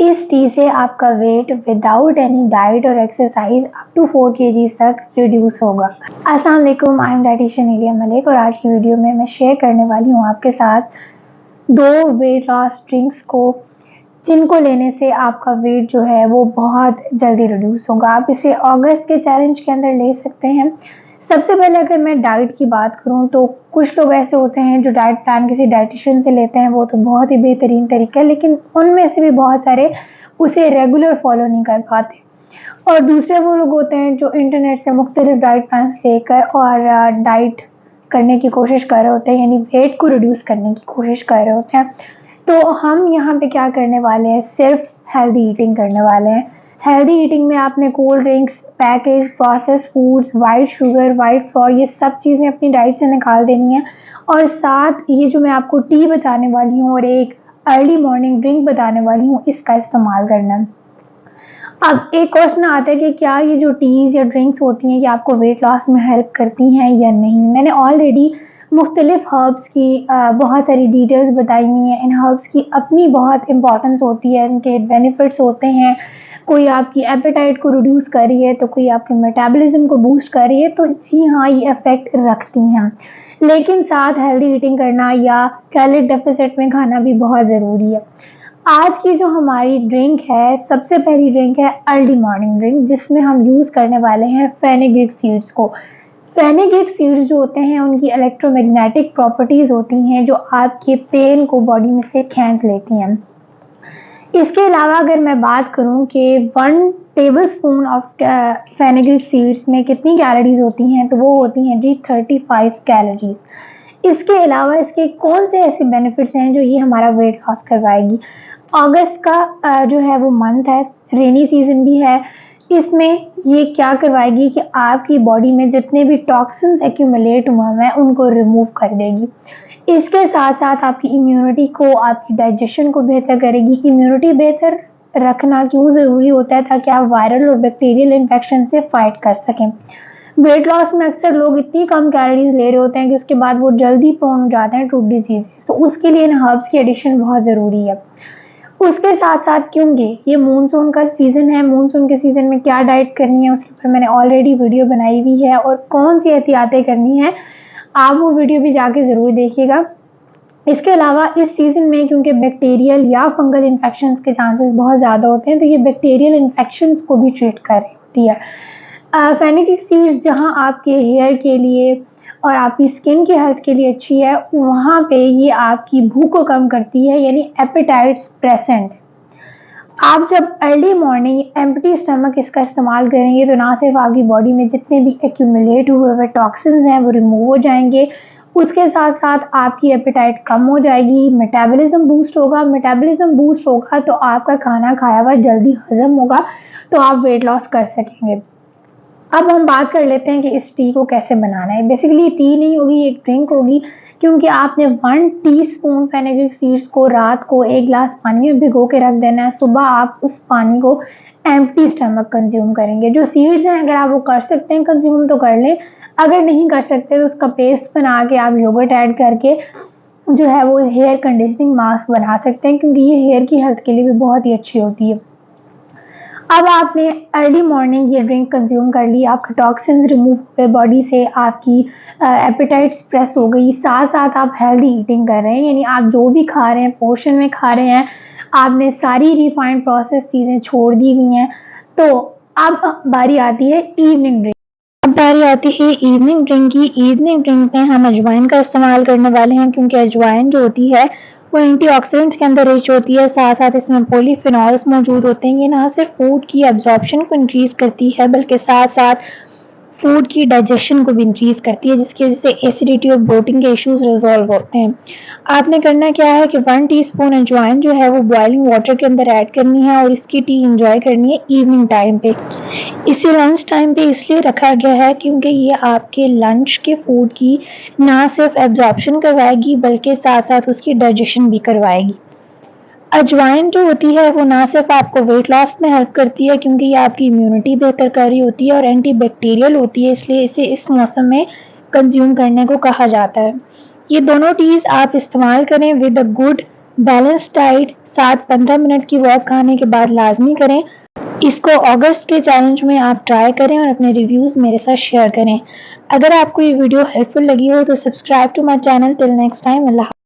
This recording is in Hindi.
इस टी से आपका वेट विदाउट एनी डाइट और एक्सरसाइज अप टू 4 kg तक रिड्यूस होगा। अस्सलाम वालेकुम, I am dietitian Aliya Malik और आज की वीडियो में मैं शेयर करने वाली हूँ आपके साथ 2 वेट लॉस ड्रिंक्स को, जिनको लेने से आपका वेट जो है वो बहुत जल्दी रिड्यूस होगा। आप इसे अगस्त के चैलेंज के अंदर ले सकते हैं। सबसे पहले अगर मैं डाइट की बात करूं तो कुछ लोग ऐसे होते हैं जो डाइट प्लान किसी डाइटिशियन से लेते हैं, वो तो बहुत ही बेहतरीन तरीका है, लेकिन उनमें से भी बहुत सारे उसे रेगुलर फॉलो नहीं कर पाते। और दूसरे वो लोग होते हैं जो इंटरनेट से मुख्तलिफ डाइट प्लान्स लेकर और डाइट करने की कोशिश कर रहे होते हैं, यानी वेट को रिड्यूस करने की कोशिश कर रहे होते हैं। तो हम यहाँ पे क्या करने वाले हैं, सिर्फ हेल्दी ईटिंग करने वाले हैं। हेल्दी ईटिंग में आपने cold drinks, package, processed foods, white sugar, white floor, ये सब चीज़ें अपनी डाइट से निकाल देनी है। और साथ ये जो मैं आपको टी बताने वाली हूँ और एक अर्ली मॉर्निंग ड्रिंक बताने वाली हूँ, इसका इस्तेमाल करना है। अब एक क्वेश्चन आता है कि क्या ये जो टीज़ या ड्रिंक्स होती हैं ये आपको वेट लॉस में हेल्प करती हैं या नहीं। मैंने ऑलरेडी मुख्तलिफ हर्ब्स की बहुत सारी डिटेल्स बताई हुई हैं। इन हर्ब्स की अपनी बहुत इंपॉर्टेंस होती है, इनके बेनिफिट्स होते हैं। कोई आपकी एपेटाइट को रिड्यूस कर रही है तो कोई आपके मेटाबॉलिज्म को बूस्ट कर रही है, तो जी हाँ, ये इफेक्ट रखती हैं। लेकिन साथ हेल्दी ईटिंग करना या कैलोरी डेफिसिट में खाना भी बहुत ज़रूरी है। आज की जो हमारी ड्रिंक है, सबसे पहली ड्रिंक है अर्ली मॉर्निंग ड्रिंक, जिसमें हम यूज़ करने वाले हैं फेनुग्रीक सीड्स को। फेनुग्रीक सीड्स जो होते हैं उनकी इलेक्ट्रोमैग्नेटिक प्रॉपर्टीज़ होती हैं जो आपके पेन को बॉडी में से खींच लेती हैं। इसके अलावा अगर मैं बात करूं कि 1 टेबलस्पून ऑफ फेनुग्रीक सीड्स में कितनी कैलोरीज होती हैं, तो वो होती हैं जी 35 कैलोरीज। इसके अलावा इसके कौन से ऐसे बेनिफिट्स हैं जो ये हमारा वेट लॉस करवाएगी। अगस्त का जो है वो मंथ है, रेनी सीजन भी है। इसमें ये क्या करवाएगी कि आपकी बॉडी में जितने भी टॉक्सिन्स एक्यूमुलेट हुए हैं उनको रिमूव कर देगी। इसके साथ साथ आपकी इम्यूनिटी को, आपकी डाइजेशन को बेहतर करेगी। इम्यूनिटी बेहतर रखना क्यों ज़रूरी होता है, ताकि आप वायरल और बैक्टीरियल इन्फेक्शन से फाइट कर सकें। वेट लॉस में अक्सर लोग इतनी कम कैलोरीज ले रहे होते हैं कि उसके बाद वो जल्दी प्रोन हो जाते हैं टू डिजीजेस, तो उसके लिए इन हर्ब्स की एडिशन बहुत ज़रूरी है। उसके साथ साथ क्योंकि ये मानसून का सीज़न है, मानसून के सीज़न में क्या डाइट करनी है उसके ऊपर मैंने ऑलरेडी वीडियो बनाई हुई है, और कौन सी एहतियातें करनी है आप वो वीडियो भी जाके ज़रूर देखिएगा। इसके अलावा इस सीज़न में क्योंकि बैक्टीरियल या फंगल इन्फेक्शंस के चांसेस बहुत ज़्यादा होते हैं, तो ये बैक्टीरियल इन्फेक्शंस को भी ट्रीट कर रही होती है। फेनुग्रीक सीड्स जहाँ आपके हेयर के लिए और आपकी स्किन की हेल्थ के लिए अच्छी है, वहाँ पे ये आपकी भूख को कम करती है, यानी एपेटाइट प्रेसेंट। आप जब अर्ली मॉर्निंग एम्प्टी स्टमक इसका इस्तेमाल करेंगे तो ना सिर्फ आपकी बॉडी में जितने भी एक्यूमुलेट हुए हुए टॉक्सिन्स हैं वो रिमूव हो जाएंगे, उसके साथ साथ आपकी एपेटाइट कम हो जाएगी, मेटाबॉलिज्म बूस्ट होगा। मेटाबॉलिज्म बूस्ट होगा तो आपका खाना खाया हुआ जल्दी हजम होगा, तो आप वेट लॉस कर सकेंगे। अब हम बात कर लेते हैं कि इस टी को कैसे बनाना है। बेसिकली टी नहीं होगी, एक ड्रिंक होगी, क्योंकि आपने 1 टीस्पून फेनुग्रीक सीड्स को रात को 1 गिलास पानी में भिगो के रख देना है। सुबह आप उस पानी को एम्प्टी स्टमक कंज्यूम करेंगे। जो सीड्स हैं अगर आप वो कर सकते हैं कंज्यूम तो कर लें, अगर नहीं कर सकते तो उसका पेस्ट बना के आप योगर्ट ऐड करके जो है वो हेयर कंडीशनिंग मास्क बना सकते हैं, क्योंकि ये हेयर की हेल्थ के लिए भी बहुत ही अच्छी होती है। अब आपने अर्ली मॉर्निंग ये ड्रिंक कंज्यूम कर ली, आपके टॉक्सिन्स रिमूव हो गए बॉडी से, आपकी एपेटाइट सप्रेस हो गई, साथ साथ आप हेल्दी ईटिंग कर रहे हैं, यानी आप जो भी खा रहे हैं पोर्शन में खा रहे हैं, आपने सारी रिफाइंड प्रोसेस चीज़ें छोड़ दी हुई हैं। तो अब बारी आती है इवनिंग ड्रिंक। अब बारी आती है इवनिंग ड्रिंक की। इवनिंग ड्रिंक में हम अजवाइन का इस्तेमाल करने वाले हैं, क्योंकि अजवाइन जो होती है वो एंटीऑक्सीडेंट्स के अंदर रिच होती है, साथ साथ इसमें पॉलीफिनॉल्स मौजूद होते हैं। ये ना सिर्फ फूड की एब्जॉर्प्शन को इंक्रीज़ करती है, बल्कि साथ साथ फूड की डाइजेशन को भी इंक्रीज़ करती है, जिसकी वजह से एसिडिटी और ब्लोटिंग के इश्यूज रिजॉल्व होते हैं। आपने करना क्या है कि 1 टीस्पून अजवाइन जो है वो बॉइलिंग वाटर के अंदर ऐड करनी है और इसकी टी इंजॉय करनी है इवनिंग टाइम पे। इसे लंच टाइम पे इसलिए रखा गया है क्योंकि ये आपके लंच के फूड की ना सिर्फ एब्जॉर्प्शन करवाएगी बल्कि साथ साथ उसकी डाइजेशन भी करवाएगी। अजवाइन जो होती है वो ना सिर्फ आपको वेट लॉस में हेल्प करती है, क्योंकि ये आपकी इम्यूनिटी बेहतर कर रही होती है और एंटी बैक्टीरियल होती है, इसलिए इसे इस मौसम में कंज्यूम करने को कहा जाता है। ये दोनों टीज़ आप इस्तेमाल करें with a good balance diet 7-15 minute की वॉक खाने के बाद लाजमी करें। इसको अगस्त के चैलेंज में आप ट्राई करें और अपने रिव्यूज़ मेरे साथ शेयर करें। अगर आपको ये वीडियो हेल्पफुल लगी हो तो subscribe to my channel. Till next time, Allah.